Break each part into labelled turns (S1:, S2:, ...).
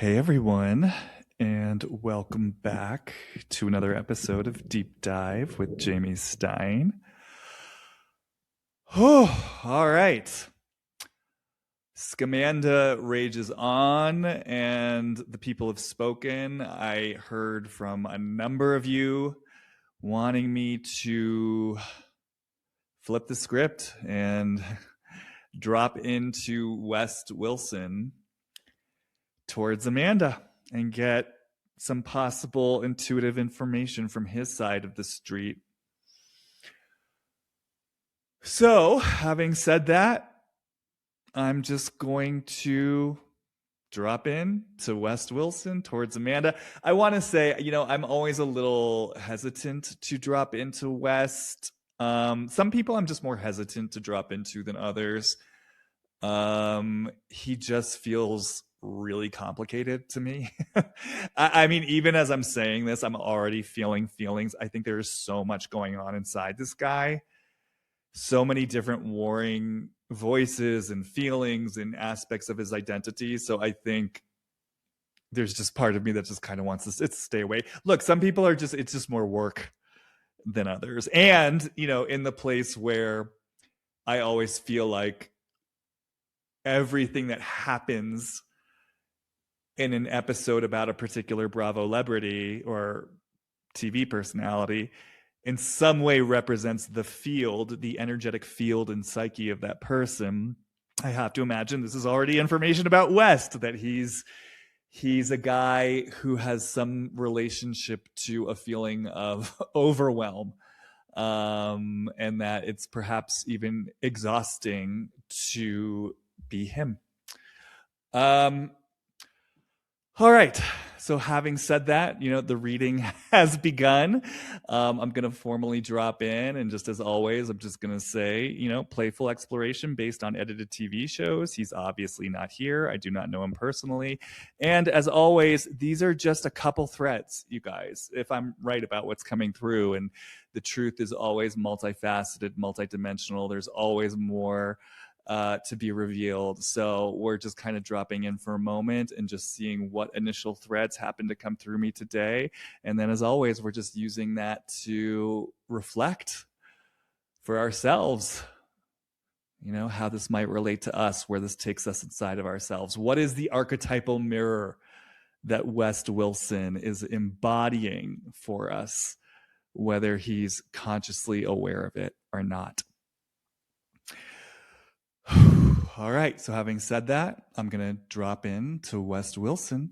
S1: Hey everyone, and welcome back to another episode of Deep Dive with Jamie Stein. Oh, all right. Scamanda rages on, and the people have spoken. I heard from a number of you wanting me to flip the script and drop into West Wilson towards Amanda and get some possible intuitive information from his side of the street. So, having said that, I'm just going to drop in to West Wilson towards Amanda. I want to say, I'm always a little hesitant to drop into West. Some people I'm just more hesitant to drop into than others. He just feels really complicated to me. I mean, even as I'm saying this, I'm already feeling feelings. I think there is so much going on inside this guy, so many different warring voices and feelings and aspects of his identity. So I think there's just part of me that just kind of wants to stay away. Look, some people are just, it's just more work than others. And, in the place where I always feel like everything that happens in an episode about a particular Bravo celebrity or TV personality in some way represents the field, the energetic field and psyche of that person. I have to imagine this is already information about West, that he's a guy who has some relationship to a feeling of overwhelm, and that it's perhaps even exhausting to be him. All right. So having said that, the reading has begun. I'm going to formally drop in. And just as always, I'm just going to say, playful exploration based on edited TV shows. He's obviously not here. I do not know him personally. And as always, these are just a couple threads, you guys, if I'm right about what's coming through. And the truth is always multifaceted, multidimensional. There's always more to be revealed. So we're just kind of dropping in for a moment and just seeing what initial threads happen to come through me today. And then as always, we're just using that to reflect for ourselves, how this might relate to us, where this takes us inside of ourselves. What is the archetypal mirror that West Wilson is embodying for us, whether he's consciously aware of it or not? All right. So having said that, I'm going to drop in to West Wilson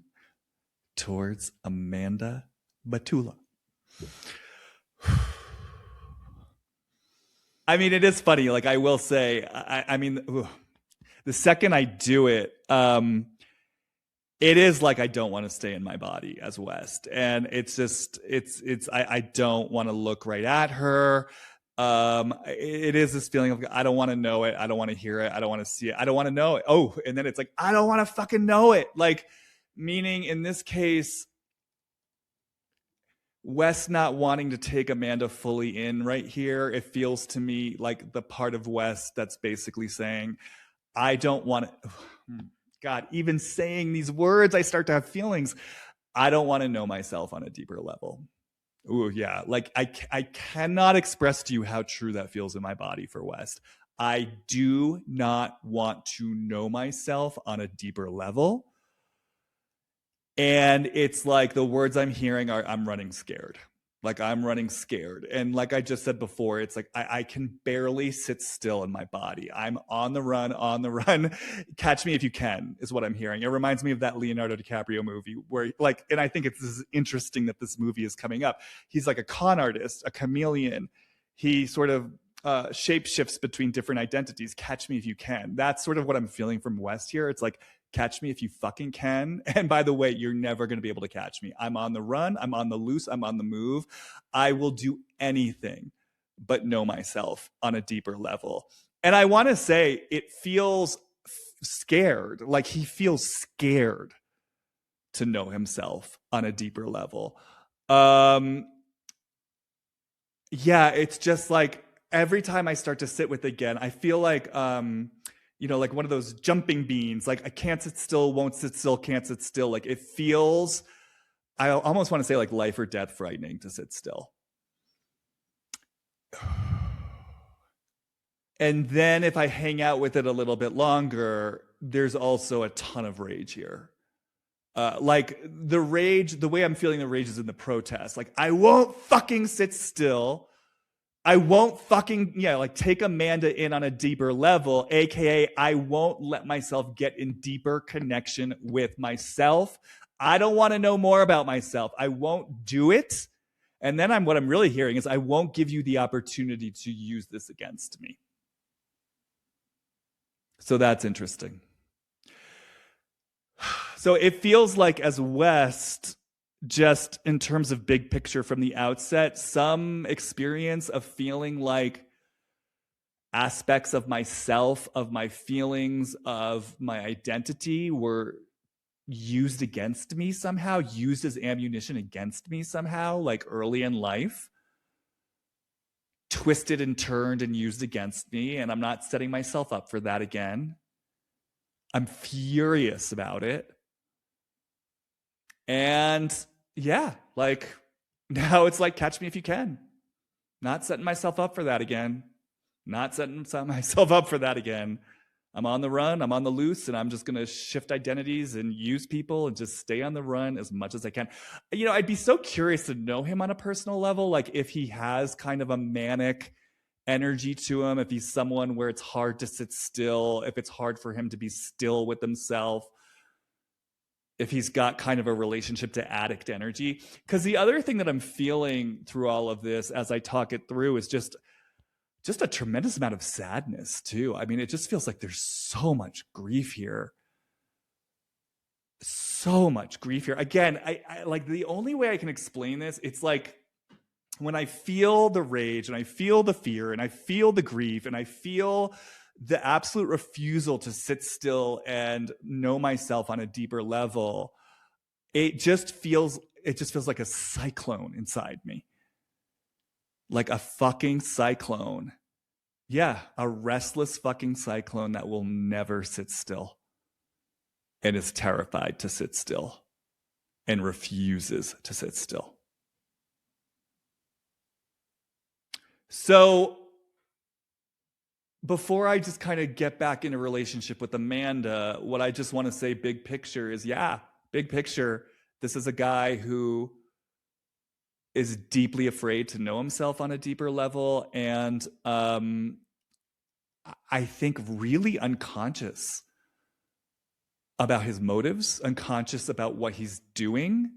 S1: towards Amanda Batula. I mean, it is funny. Like I will say, the second I do it, it is like I don't want to stay in my body as West. And it's just, I don't want to look right at her. It is this feeling of I don't want to know it, I don't want to hear it, I don't want to see it, I don't want to know it. Oh, and then it's like I don't want to fucking know it. Like, meaning in this case, West not wanting to take Amanda fully in right here. It feels to me like the part of West that's basically saying, I don't want to. God, even saying these words, I start to have feelings. I don't want to know myself on a deeper level. Ooh, yeah. Like I cannot express to you how true that feels in my body for West. I do not want to know myself on a deeper level. And it's like the words I'm hearing are, I'm running scared. Like I'm running scared. And like I just said before, it's like I can barely sit still in my body. I'm on the run. Catch me if you can, is what I'm hearing. It reminds me of that Leonardo DiCaprio movie where and I think it's interesting that this movie is coming up. He's like a con artist, a chameleon. He sort of shape shifts between different identities. Catch me if you can. That's sort of what I'm feeling from West here. It's like, catch me if you fucking can. And by the way, you're never going to be able to catch me. I'm on the run. I'm on the loose. I'm on the move. I will do anything but know myself on a deeper level. And I want to say it feels scared. Like he feels scared to know himself on a deeper level. Yeah, it's just like every time I start to sit with it again, I feel like like one of those jumping beans. Like I can't sit still, won't sit still, can't sit still. Like it feels, I almost want to say like life or death frightening to sit still. And then if I hang out with it a little bit longer, there's also a ton of rage here. Like the rage, the way I'm feeling the rage is in the protest. Like I won't fucking sit still. I won't fucking, like take Amanda in on a deeper level, AKA I won't let myself get in deeper connection with myself. I don't want to know more about myself. I won't do it. And then what I'm really hearing is I won't give you the opportunity to use this against me. So that's interesting. So it feels like as West, just in terms of big picture from the outset, some experience of feeling like aspects of myself, of my feelings, of my identity were used against me somehow, used as ammunition against me somehow, like early in life, twisted and turned and used against me. And I'm not setting myself up for that again. I'm furious about it. And yeah, like now it's like catch me if you can. Not setting myself up for that again. Not setting myself up for that again. I'm on the run, I'm on the loose, and I'm just going to shift identities and use people and just stay on the run as much as I can. I'd be so curious to know him on a personal level, like if he has kind of a manic energy to him, if he's someone where it's hard to sit still, if it's hard for him to be still with himself, if he's got kind of a relationship to addict energy. Because the other thing that I'm feeling through all of this as I talk it through is just a tremendous amount of sadness too. I mean, it just feels like there's so much grief here. So much grief here. Again, I like the only way I can explain this, it's like when I feel the rage and I feel the fear and I feel the grief and I feel the absolute refusal to sit still and know myself on a deeper level, it just feels like a cyclone inside me. Like a fucking cyclone. Yeah, a restless fucking cyclone that will never sit still and is terrified to sit still and refuses to sit still. So before I just kind of get back in a relationship with Amanda, what I just want to say big picture is, big picture, this is a guy who is deeply afraid to know himself on a deeper level, and I think really unconscious about his motives, unconscious about what he's doing.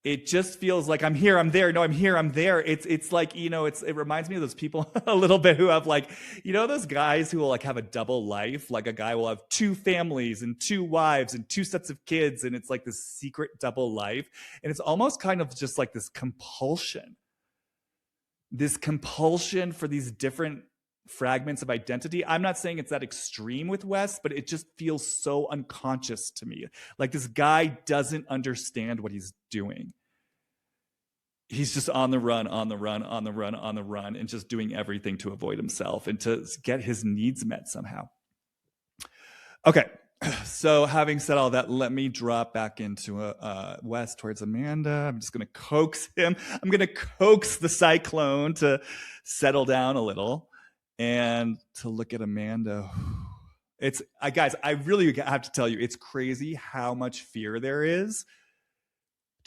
S1: It just feels like I'm here, I'm there. No, I'm here, I'm there. It's like, it reminds me of those people a little bit who have like, those guys who will like have a double life. Like a guy will have 2 families and 2 wives and 2 sets of kids. And it's like this secret double life. And it's almost kind of just like this compulsion for these different fragments of identity. I'm not saying it's that extreme with Wes, but it just feels so unconscious to me. Like this guy doesn't understand what he's doing. He's just on the run, and just doing everything to avoid himself and to get his needs met somehow. Okay, so having said all that, let me drop back into Wes towards Amanda. I'm just going to coax him. I'm going to coax the cyclone to settle down a little and to look at Amanda. It's guys, I really have to tell you, it's crazy how much fear there is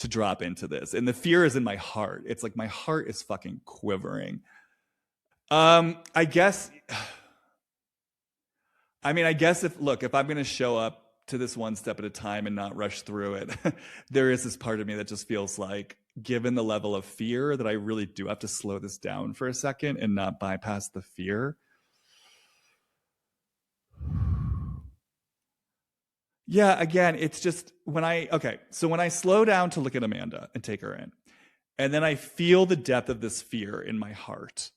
S1: to drop into this. And the fear is in my heart. It's like my heart is fucking quivering. I guess if I'm going to show up to this one step at a time and not rush through it, there is this part of me that just feels like, given the level of fear, that I really do have to slow this down for a second and not bypass the fear. Yeah, again, it's just when I slow down to look at Amanda and take her in, and then I feel the depth of this fear in my heart.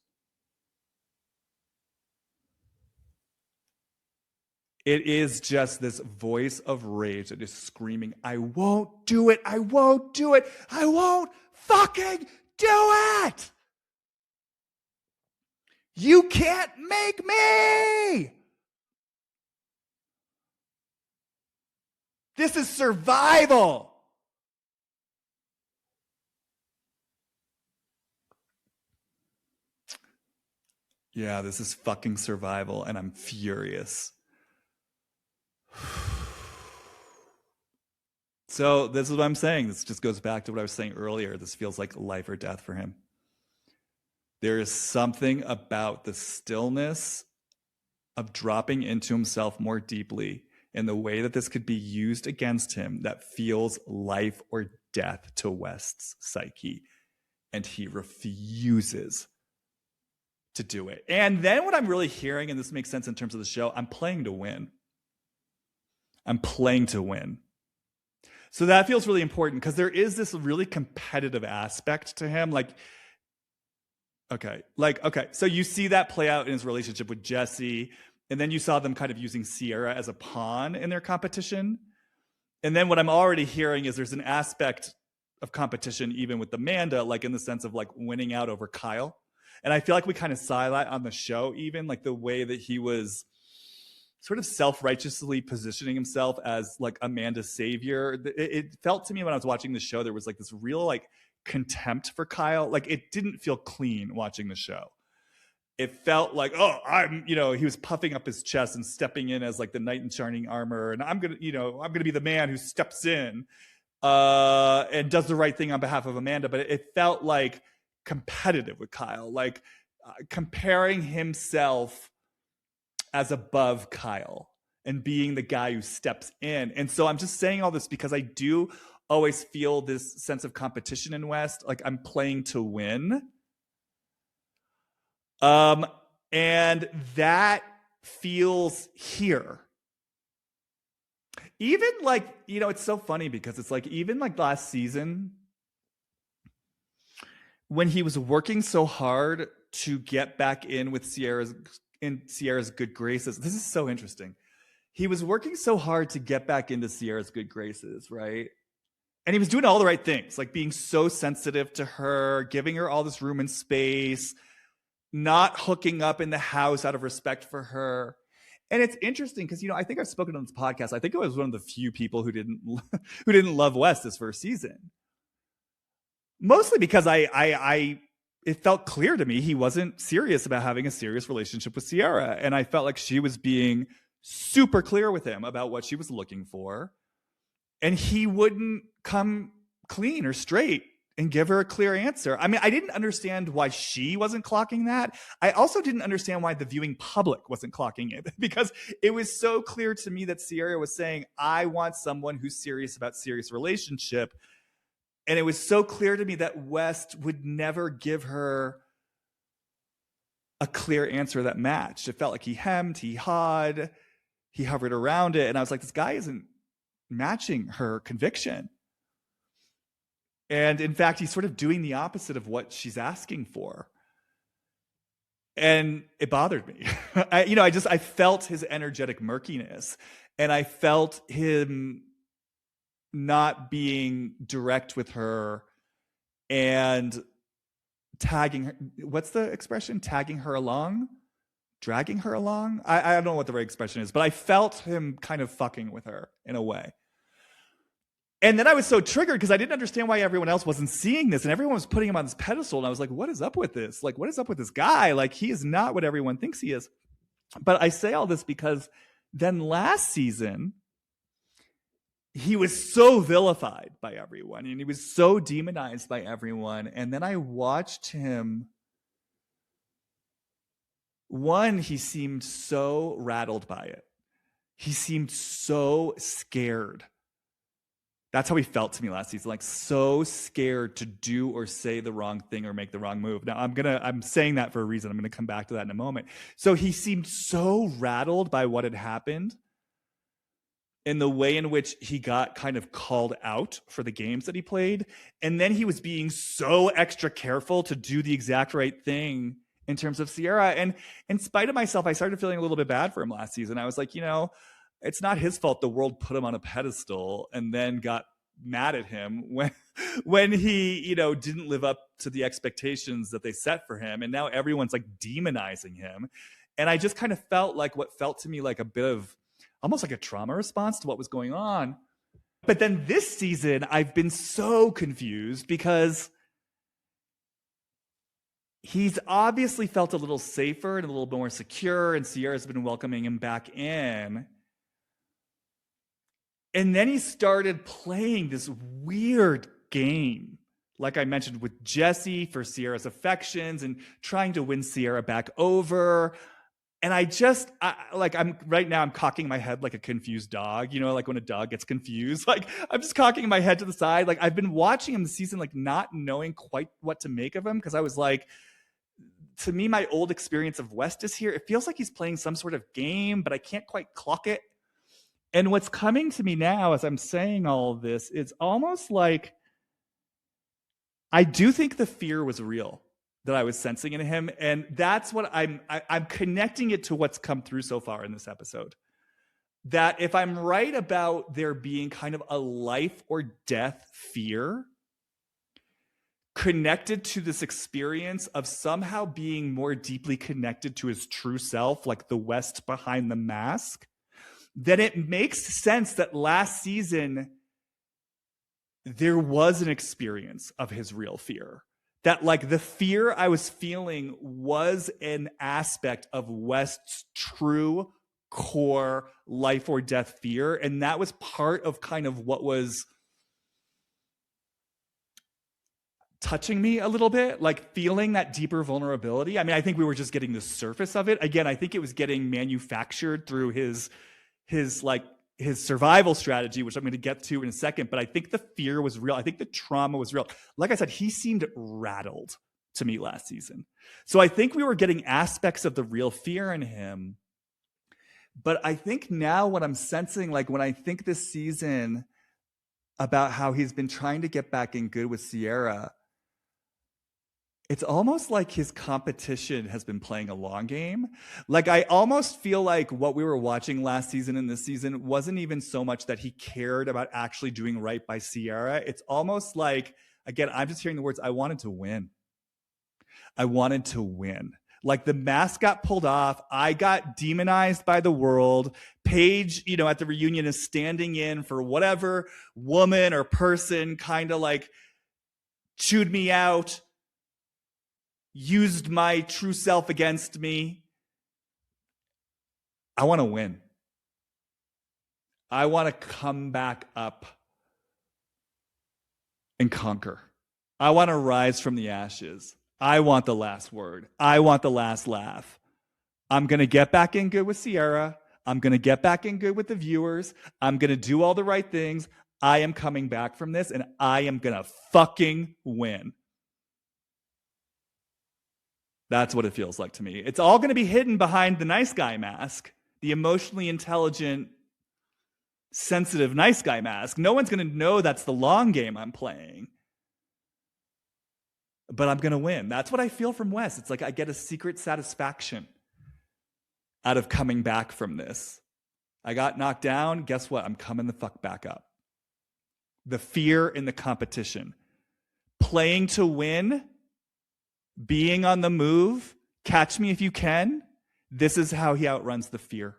S1: It is just this voice of rage that is screaming, I won't do it. I won't do it. I won't fucking do it. You can't make me. This is survival. Yeah, this is fucking survival, and I'm furious. So this is what I'm saying. This just goes back to what I was saying earlier. This feels like life or death for him. There is something about the stillness of dropping into himself more deeply and the way that this could be used against him that feels life or death to West's psyche. And he refuses to do it. And then what I'm really hearing, and this makes sense in terms of the show, I'm playing to win. I'm playing to win. So that feels really important because there is this really competitive aspect to him. Okay. So you see that play out in his relationship with Jesse, and then you saw them kind of using Sierra as a pawn in their competition. And then what I'm already hearing is there's an aspect of competition even with Amanda, like in the sense of like winning out over Kyle. And I feel like we kind of saw that on the show, even like the way that he was sort of self-righteously positioning himself as like Amanda's savior. It felt to me when I was watching the show, there was like this real like contempt for Kyle. Like it didn't feel clean watching the show. It felt like, he was puffing up his chest and stepping in as like the knight in shining armor. And I'm going to be the man who steps in and does the right thing on behalf of Amanda. But it felt like competitive with Kyle, like comparing himself as above Kyle and being the guy who steps in. And so I'm just saying all this because I do always feel this sense of competition in West. Like I'm playing to win. And that feels here. Even like, it's so funny because it's like, even like last season, when he was working so hard to get back in with Sierra's good graces. This is so interesting. He was working so hard to get back into Sierra's good graces, right? And he was doing all the right things, like being so sensitive to her, giving her all this room and space, not hooking up in the house out of respect for her. And it's interesting because, I think I've spoken on this podcast. I think I was one of the few people who didn't love West this first season. Mostly because it felt clear to me he wasn't serious about having a serious relationship with Sierra. And I felt like she was being super clear with him about what she was looking for. And he wouldn't come clean or straight and give her a clear answer. I mean, I didn't understand why she wasn't clocking that. I also didn't understand why the viewing public wasn't clocking it, because it was so clear to me that Sierra was saying, I want someone who's serious about serious relationship. And it was so clear to me that West would never give her a clear answer that matched. It felt like he hemmed, he hawed, he hovered around it. And I was like, this guy isn't matching her conviction. And in fact, he's sort of doing the opposite of what she's asking for. And it bothered me. I felt his energetic murkiness, and I felt him not being direct with her and tagging her. What's the expression? Tagging her along? Dragging her along? I don't know what the right expression is, but I felt him kind of fucking with her in a way. And then I was so triggered because I didn't understand why everyone else wasn't seeing this, and everyone was putting him on this pedestal. And I was like, what is up with this? Like, what is up with this guy? Like, he is not what everyone thinks he is. But I say all this because then last season, he was so vilified by everyone, and he was so demonized by everyone. And then I watched him. One, he seemed so rattled by it. He seemed so scared. That's how he felt to me last season, like so scared to do or say the wrong thing or make the wrong move. Now, I'm saying that for a reason. I'm going to come back to that in a moment. So he seemed so rattled by what had happened in the way in which he got kind of called out for the games that he played. And then he was being so extra careful to do the exact right thing in terms of Sierra. And in spite of myself, I started feeling a little bit bad for him last season. I was like, it's not his fault the world put him on a pedestal and then got mad at him when he, didn't live up to the expectations that they set for him. And now everyone's like demonizing him. And I just kind of felt like what felt to me like a bit of almost like a trauma response to what was going on But then this season, I've been so confused because he's obviously felt a little safer and a little more secure, and Sierra's been welcoming him back in. And then he started playing this weird game, like I mentioned, with Jesse for Sierra's affections and trying to win Sierra back over. And I'm right now, I'm cocking my head like a confused dog, like when a dog gets confused, like I'm just cocking my head to the side. Like I've been watching him this season, like not knowing quite what to make of him. Cause I was like, to me, my old experience of West is here. It feels like he's playing some sort of game, but I can't quite clock it. And what's coming to me now as I'm saying all of this, it's almost like I do think the fear was real that I was sensing in him. And that's what I'm connecting it to what's come through so far in this episode. That if I'm right about there being kind of a life or death fear connected to this experience of somehow being more deeply connected to his true self, like the West behind the mask, then it makes sense that last season there was an experience of his real fear. That like the fear I was feeling was an aspect of West's true core life or death fear. And that was part of kind of what was touching me a little bit, like feeling that deeper vulnerability. I mean, I think we were just getting the surface of it. Again, I think it was getting manufactured through his survival strategy, which I'm going to get to in a second. But I think the fear was real. I think the trauma was real. Like I said, he seemed rattled to me last season. So I think we were getting aspects of the real fear in him. But I think now what I'm sensing, like when I think this season about how he's been trying to get back in good with Sierra, it's almost like his competition has been playing a long game. Like I almost feel like what we were watching last season and this season wasn't even so much that he cared about actually doing right by Sierra. It's almost like, again, I'm just hearing the words, I wanted to win. I wanted to win. Like the mask got pulled off. I got demonized by the world. Paige, at the reunion is standing in for whatever woman or person kind of like chewed me out, used my true self against me. I want to win. I want to come back up and conquer. I want to rise from the ashes. I want the last word. I want the last laugh. I'm going to get back in good with Sierra. I'm going to get back in good with the viewers. I'm going to do all the right things. I am coming back from this and I am going to fucking win. That's what it feels like to me. It's all going to be hidden behind the nice guy mask, the emotionally intelligent, sensitive nice guy mask. No one's going to know that's the long game I'm playing. But I'm going to win. That's what I feel from Wes. It's like I get a secret satisfaction out of coming back from this. I got knocked down. Guess what? I'm coming the fuck back up. The fear in the competition. Playing to win. Being on the move, catch me if you can. This is how he outruns the fear.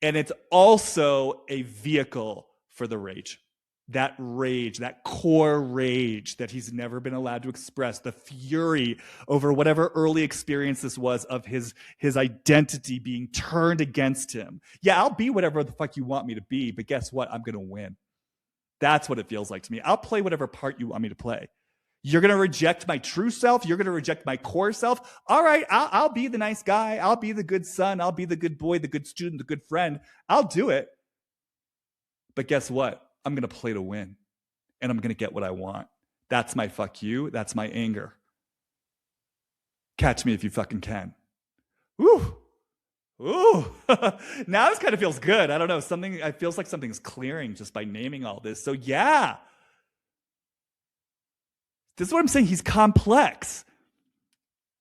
S1: And it's also a vehicle for the rage. That rage, that core rage that he's never been allowed to express, the fury over whatever early experience this was of his identity being turned against him. Yeah, I'll be whatever the fuck you want me to be, but guess what? I'm going to win. That's what it feels like to me. I'll play whatever part you want me to play. You're going to reject my true self. You're going to reject my core self. All right, I'll be the nice guy. I'll be the good son. I'll be the good boy, the good student, the good friend. I'll do it. But guess what? I'm going to play to win. And I'm going to get what I want. That's my fuck you. That's my anger. Catch me if you fucking can. Woo! Ooh, now this kind of feels good. I don't know. It feels like something's clearing just by naming all this. So yeah. This is what I'm saying. He's complex.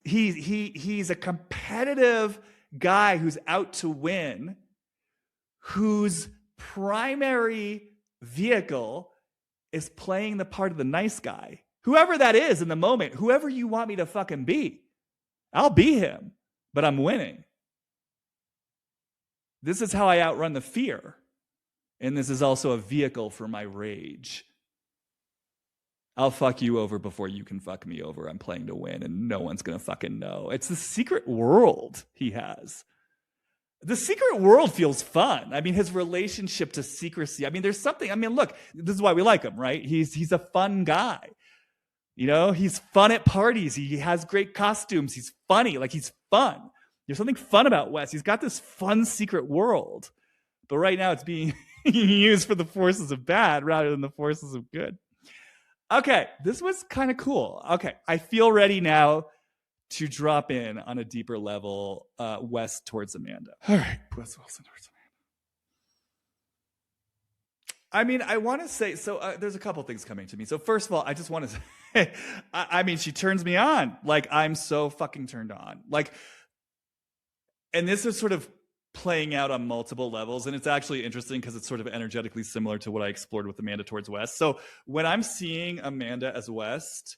S1: He's a competitive guy who's out to win, whose primary vehicle is playing the part of the nice guy. Whoever that is in the moment, whoever you want me to fucking be, I'll be him, but I'm winning. This is how I outrun the fear. And this is also a vehicle for my rage. I'll fuck you over before you can fuck me over. I'm playing to win, and no one's gonna fucking know. It's the secret world he has. The secret world feels fun. I mean, his relationship to secrecy. I mean, there's something. I mean, look, this is why we like him, right? He's a fun guy. You know, he's fun at parties. He has great costumes. He's funny. Like, he's fun. There's something fun about Wes. He's got this fun secret world. But right now it's being used for the forces of bad rather than the forces of good. Okay, this was kind of cool. Okay, I feel ready now to drop in on a deeper level, west towards Amanda. All right, Wes Wilson towards Amanda. I mean, I want to say, so there's a couple things coming to me. So first of all, I just want to say, I mean, she turns me on. Like, I'm so fucking turned on. Like, and this is sort of playing out on multiple levels, and it's actually interesting because it's sort of energetically similar to what I explored with Amanda towards West. So when I'm seeing Amanda as West,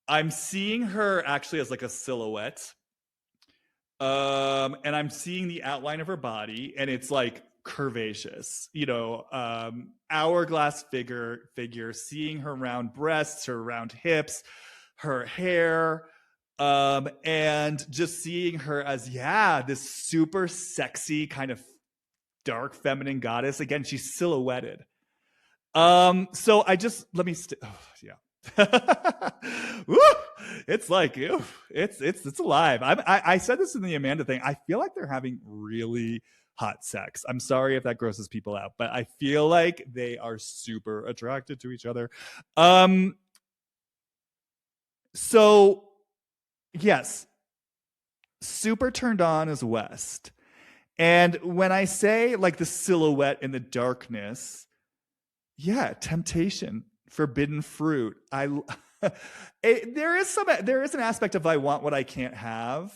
S1: I'm seeing her actually as like a silhouette, and I'm seeing the outline of her body, and it's like curvaceous, you know, hourglass figure, seeing her round breasts, her round hips, her hair, and just seeing her as, yeah, this super sexy kind of dark feminine goddess. Again, she's silhouetted. So I just, let me, yeah. Woo! It's like, it's alive. I said this in the Amanda thing. I feel like they're having really hot sex. I'm sorry if that grosses people out, but I feel like they are super attracted to each other. So yes, super turned on as West. And when I say like the silhouette in the darkness, yeah, temptation, forbidden fruit. There is an aspect of I want what I can't have.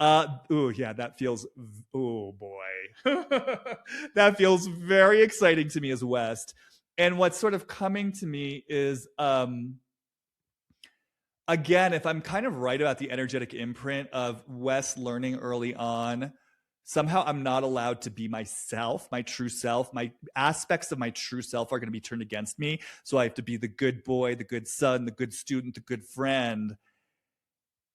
S1: Oh yeah, that feels, oh boy. That feels very exciting to me as West. And what's sort of coming to me is again, if I'm kind of right about the energetic imprint of Wes learning early on, somehow I'm not allowed to be myself, my true self. My aspects of my true self are going to be turned against me. So I have to be the good boy, the good son, the good student, the good friend.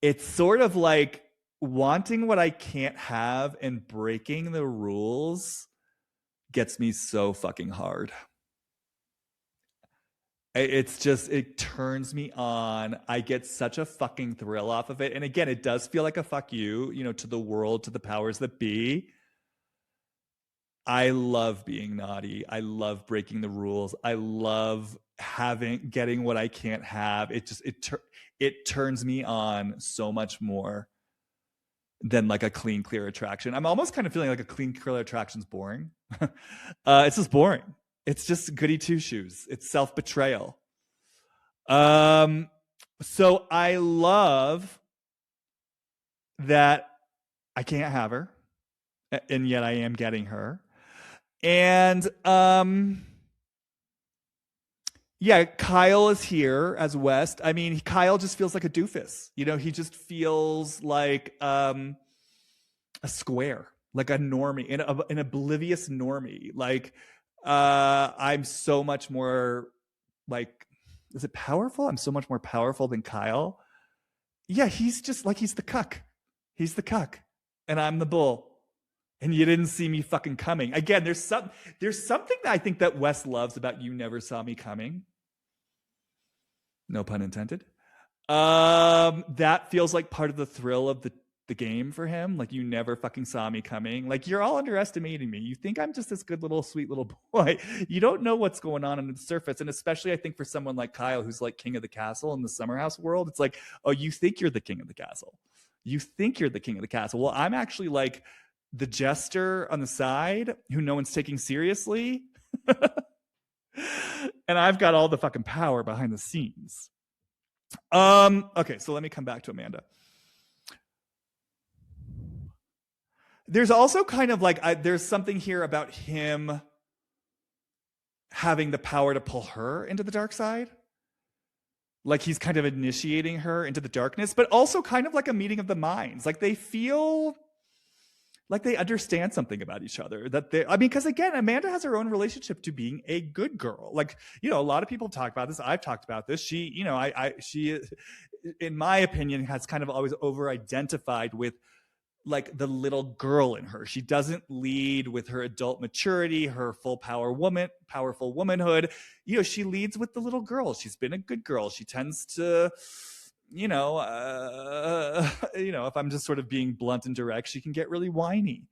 S1: It's sort of like wanting what I can't have and breaking the rules gets me so fucking hard. It's just, it turns me on. I get such a fucking thrill off of it. And again, it does feel like a fuck you, you know, to the world, to the powers that be. I love being naughty. I love breaking the rules. I love getting what I can't have. It turns me on so much more than like a clean, clear attraction. I'm almost kind of feeling like a clean, clear attraction is boring. It's just boring. It's just goody two shoes. It's self-betrayal. So I love that I can't have her, and yet I am getting her. And yeah, Kyle is here as West. I mean, Kyle just feels like a doofus. You know, he just feels like a square, like a normie, an oblivious normie. Like, I'm so much more like, is it powerful? I'm so much more powerful than Kyle. Yeah, he's just like, he's the cuck. He's the cuck. And I'm the bull. And you didn't see me fucking coming. Again, there's something that I think that Wes loves about You Never Saw Me Coming. No pun intended. That feels like part of the thrill of the game for him. Like, you never fucking saw me coming. Like, you're all underestimating me. You think I'm just this good little sweet little boy. You don't know what's going on under the surface. And especially I think for someone like Kyle, who's like king of the castle in the summer house world, it's like, oh, you think you're the king of the castle. You think you're the king of the castle. Well, I'm actually like the jester on the side who no one's taking seriously. And I've got all the fucking power behind the scenes. Okay, so let me come back to Amanda. There's also kind of like, there's something here about him having the power to pull her into the dark side. Like, he's kind of initiating her into the darkness, but also kind of like a meeting of the minds. Like, they feel like they understand something about each other. That they, I mean, because again, Amanda has her own relationship to being a good girl. Like, you know, a lot of people talk about this. I've talked about this. She, you know, she, in my opinion, has kind of always over identified with like the little girl in her. She doesn't lead with her adult maturity, her full powerful womanhood. You know, she leads with the little girl. She's been a good girl. She tends to, you know, if I'm just sort of being blunt and direct, she can get really whiny,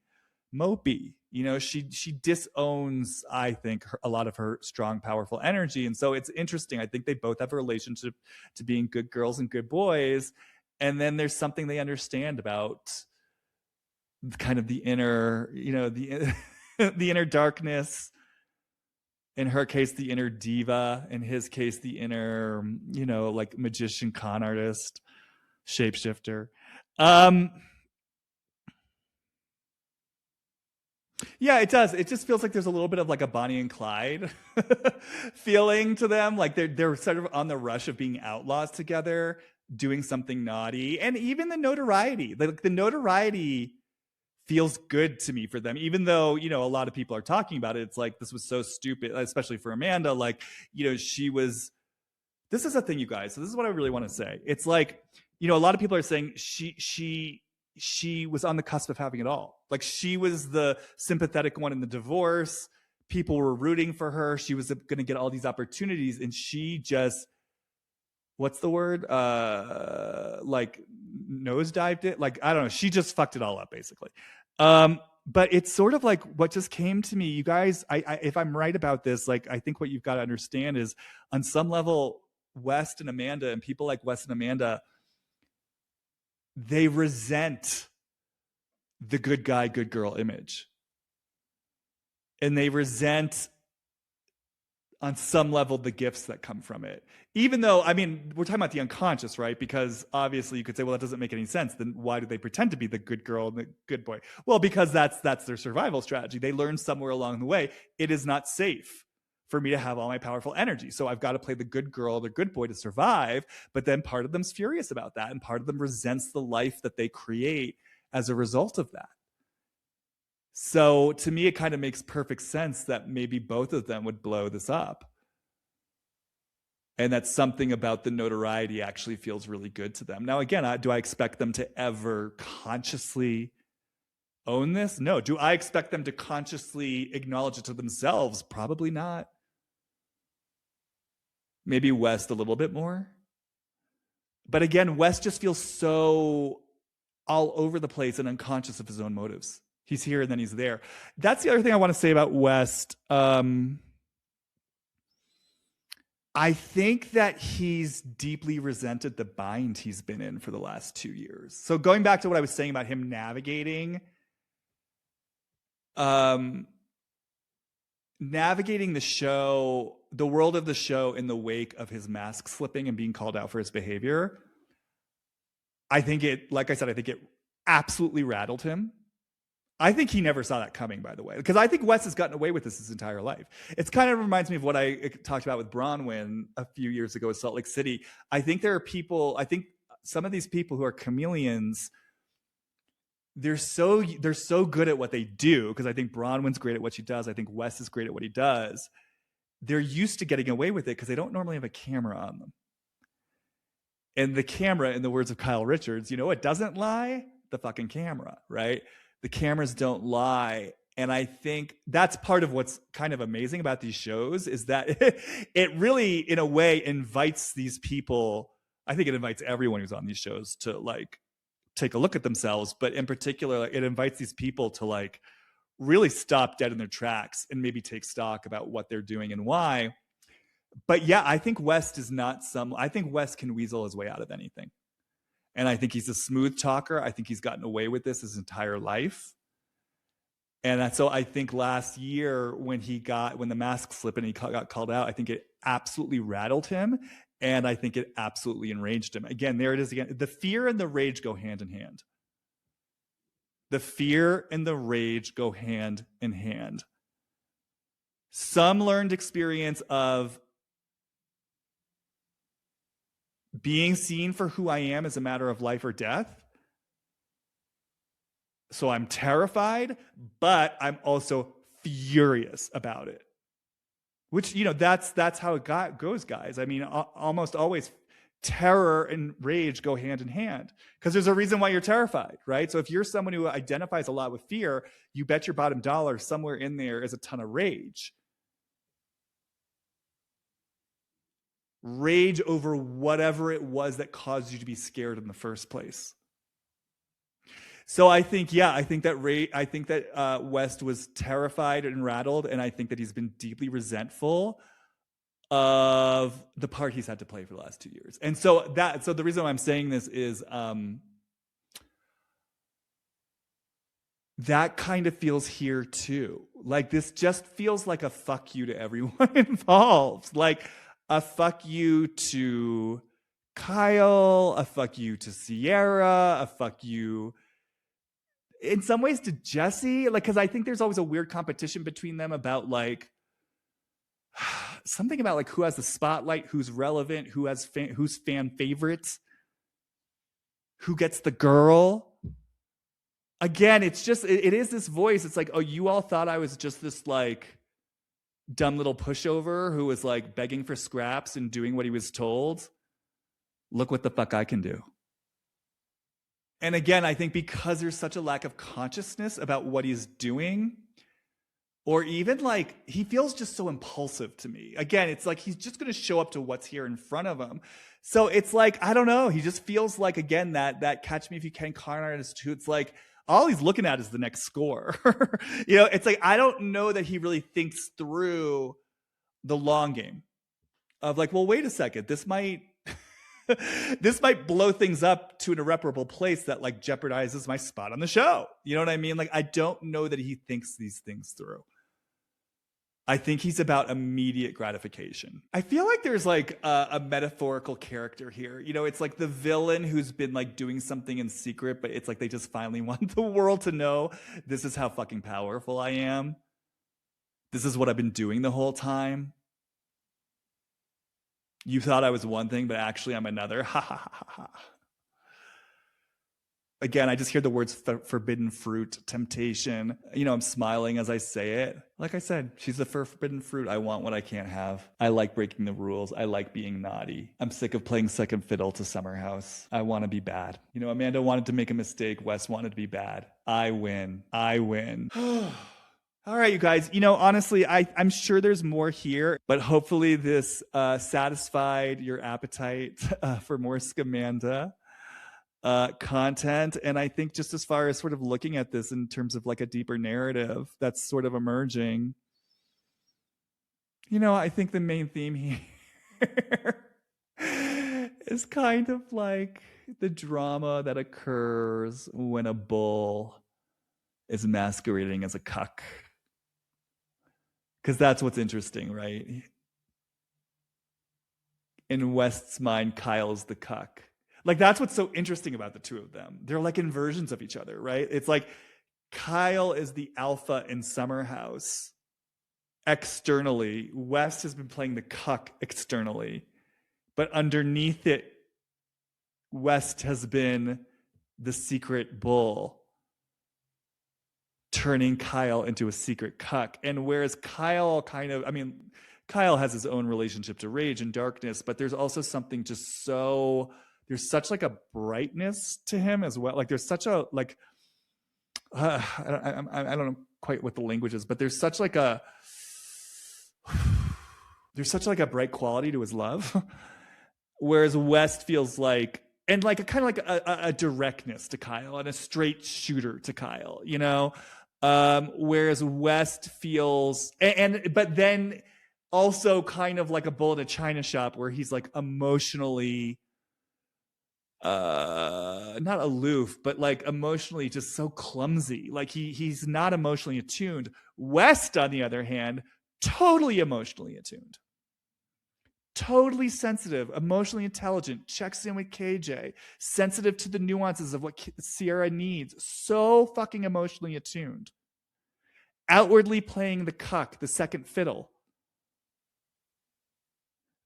S1: mopey. You know, she disowns, I think, a lot of her strong, powerful energy. And so it's interesting. I think they both have a relationship to being good girls and good boys. And then there's something they understand about kind of the inner, you know, the the inner darkness. In her case, the inner diva. In his case, the inner, you know, like magician, con artist, shapeshifter. Yeah, it does. It just feels like there's a little bit of like a Bonnie and Clyde feeling to them. Like they're sort of on the rush of being outlaws together, doing something naughty, and even the notoriety. Like the notoriety feels good to me for them, even though, you know, a lot of people are talking about it. It's like, this was so stupid, especially for Amanda. Like, you know, she was, this is a thing, you guys. So this is what I really want to say. It's like, you know, a lot of people are saying she was on the cusp of having it all. Like she was the sympathetic one in the divorce. People were rooting for her. She was going to get all these opportunities, and she just, what's the word? Like nosedived it. Like, I don't know. She just fucked it all up, basically. But it's sort of like what just came to me, you guys. If I'm right about this, like, I think what you've got to understand is, on some level, West and Amanda, and people like West and Amanda, they resent the good guy, good girl image. And they resent, on some level, the gifts that come from it. Even though, I mean, we're talking about the unconscious, right? Because obviously you could say, well, that doesn't make any sense. Then why do they pretend to be the good girl and the good boy? Well, because that's their survival strategy. They learned somewhere along the way, it is not safe for me to have all my powerful energy. So I've got to play the good girl, the good boy to survive. But then part of them's furious about that. And part of them resents the life that they create as a result of that. So to me, it kind of makes perfect sense that maybe both of them would blow this up. And that something about the notoriety actually feels really good to them. Now, again, do I expect them to ever consciously own this? No. Do I expect them to consciously acknowledge it to themselves? Probably not. Maybe West a little bit more. But again, West just feels so all over the place and unconscious of his own motives. He's here and then he's there. That's the other thing I want to say about West. I think that he's deeply resented the bind he's been in for the last 2 years. So going back to what I was saying about him navigating the show, the world of the show, in the wake of his mask slipping and being called out for his behavior, I think it, like I said, I think it absolutely rattled him. I think he never saw that coming, by the way, because I think Wes has gotten away with this his entire life. It's kind of reminds me of what I talked about with Bronwyn a few years ago in Salt Lake City. I think there are people, I think some of these people who are chameleons, they're so good at what they do, because I think Bronwyn's great at what she does. I think Wes is great at what he does. They're used to getting away with it because they don't normally have a camera on them. And the camera, in the words of Kyle Richards, you know, it doesn't lie? The fucking camera, right? The cameras don't lie. And I think that's part of what's kind of amazing about these shows, is that it really, in a way, invites these people. I think it invites everyone who's on these shows to like take a look at themselves. But in particular, like, it invites these people to like really stop dead in their tracks and maybe take stock about what they're doing and why. But yeah, I think West is not I think West can weasel his way out of anything. And I think he's a smooth talker. I think he's gotten away with this his entire life. And so I think last year when the mask slipped and he got called out, I think it absolutely rattled him. And I think it absolutely enraged him. Again, there it is again. The fear and the rage go hand in hand. The fear and the rage go hand in hand. Some learned experience of being seen for who I am as a matter of life or death. So I'm terrified, but I'm also furious about it. Which, that's how it goes, guys. I mean, almost always terror and rage go hand in hand because there's a reason why you're terrified, right? So if you're someone who identifies a lot with fear, you bet your bottom dollar somewhere in there is a ton of rage. Rage over whatever it was that caused you to be scared in the first place. So I think that West was terrified and rattled, and I think that he's been deeply resentful of the part he's had to play for the last 2 years. And so the reason why I'm saying this is that kind of feels here too. Like this just feels like a fuck you to everyone involved. Like a fuck you to Kyle, a fuck you to Sierra, a fuck you in some ways to Jesse. Like, because I think there's always a weird competition between them about like something about like who has the spotlight, who's relevant, who's fan favorites, who gets the girl. Again, it's just it is this voice. It's like, oh, you all thought I was just this like dumb little pushover who was like begging for scraps and doing what he was told. Look what the fuck I can do. And again, I think because there's such a lack of consciousness about what he's doing, or even like he feels just so impulsive to me. Again, it's like he's just going to show up to what's here in front of him. So it's like, I don't know. He just feels like, again, that catch me if you can con artist who it's like all he's looking at is the next score. It's like, I don't know that he really thinks through the long game of like, well, wait a second, this might blow things up to an irreparable place that like jeopardizes my spot on the show. You know what I mean? Like, I don't know that he thinks these things through. I think he's about immediate gratification. I feel like there's like a metaphorical character here. It's like the villain who's been like doing something in secret, but it's like they just finally want the world to know this is how fucking powerful I am. This is what I've been doing the whole time. You thought I was one thing, but actually I'm another. Ha ha ha ha. Again, I just hear the words forbidden fruit, temptation. I'm smiling as I say it. Like I said, she's the forbidden fruit. I want what I can't have. I like breaking the rules. I like being naughty. I'm sick of playing second fiddle to Summer House. I want to be bad. Amanda wanted to make a mistake. Wes wanted to be bad. I win. All right, you guys. Honestly, I'm sure there's more here, but hopefully this satisfied your appetite for more Scamanda content. And I think just as far as sort of looking at this in terms of like a deeper narrative that's sort of emerging, I think the main theme here is kind of like the drama that occurs when a bull is masquerading as a cuck. Because that's what's interesting, right? In West's mind, Kyle's the cuck. Like, that's what's so interesting about the two of them. They're like inversions of each other, right? It's like Kyle is the alpha in Summer House externally. West has been playing the cuck externally. But underneath it, West has been the secret bull, turning Kyle into a secret cuck. And whereas Kyle Kyle has his own relationship to rage and darkness, but there's also something just so... There's such like a brightness to him as well. Like there's such a like, I don't know quite what the language is, but there's such like a bright quality to his love. Whereas West feels like, and like a kind of like a directness to Kyle and a straight shooter to Kyle, whereas West feels, but then also kind of like a bull in a china shop where he's like emotionally, not aloof, but like emotionally just so clumsy. Like he's not emotionally attuned. West, on the other hand, totally emotionally attuned, totally sensitive, emotionally intelligent, checks in with KJ, sensitive to the nuances of what Sierra needs, so fucking emotionally attuned, outwardly playing the cuck, the second fiddle,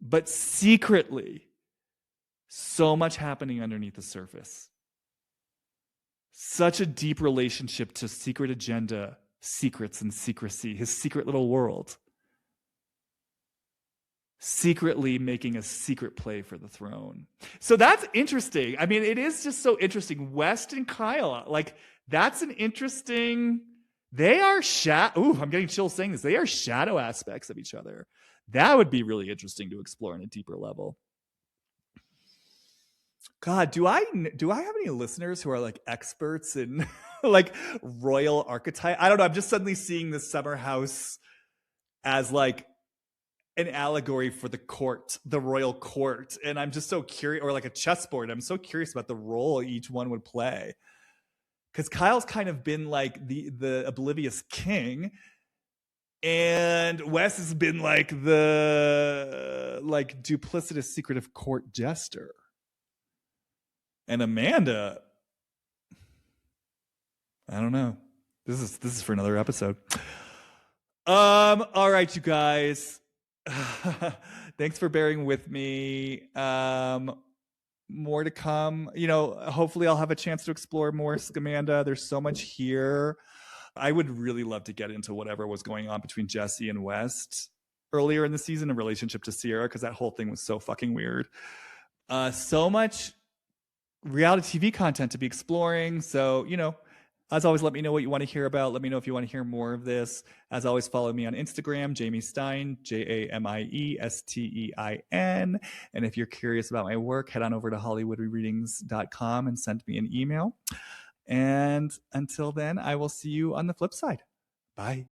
S1: but secretly so much happening underneath the surface. Such a deep relationship to secret agenda, secrets and secrecy, his secret little world. Secretly making a secret play for the throne. So that's interesting. I mean, it is just so interesting. West and Kyle, like, that's an interesting. They are Ooh, I'm getting chills saying this. They are shadow aspects of each other. That would be really interesting to explore on a deeper level. God, do I have any listeners who are like experts in like royal archetype? I don't know. I'm just suddenly seeing the summer house as like an allegory for the court, the royal court, and I'm just so curious, or like a chessboard. I'm so curious about the role each one would play. Because Kyle's kind of been like the oblivious king, and Wes has been like the like duplicitous secretive court jester. And Amanda, I don't know. This is for another episode. All right, you guys. Thanks for bearing with me. More to come. You know, hopefully I'll have a chance to explore more Scamanda. There's so much here. I would really love to get into whatever was going on between Jesse and West earlier in the season in relationship to Sierra, because that whole thing was so fucking weird. So much reality TV content to be exploring. So, you know, as always, let me know what you want to hear about. Let me know if you want to hear more of this. As always, follow me on Instagram, Jamie Stein, JamiesTein. And if you're curious about my work, head on over to HollywoodReadings.com and send me an email. And until then, I will see you on the flip side. Bye.